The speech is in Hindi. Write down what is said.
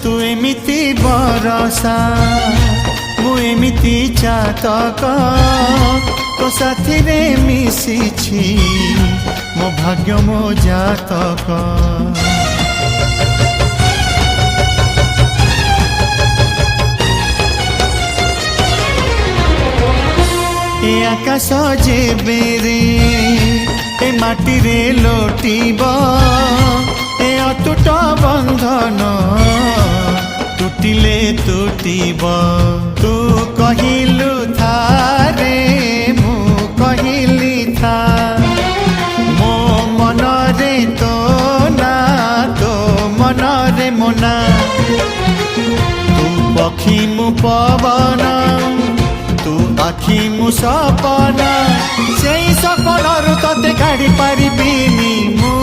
तू एमिति बरसा मु एमिति चातक तो साथी रे मिशिछि मो भाग्य मो जातक। ए आकाश जेबे रे ए माटी रे लोटिब ए अटूट बंधन टूटिले टूटिब। तू कहिलु था रे मु कहिली था मो मन रे तो ना तो मन रे मोना। तू पक्षी मु पवन तू आखि मु सपना से सपन तते काढ़ी पारिबिनी मु।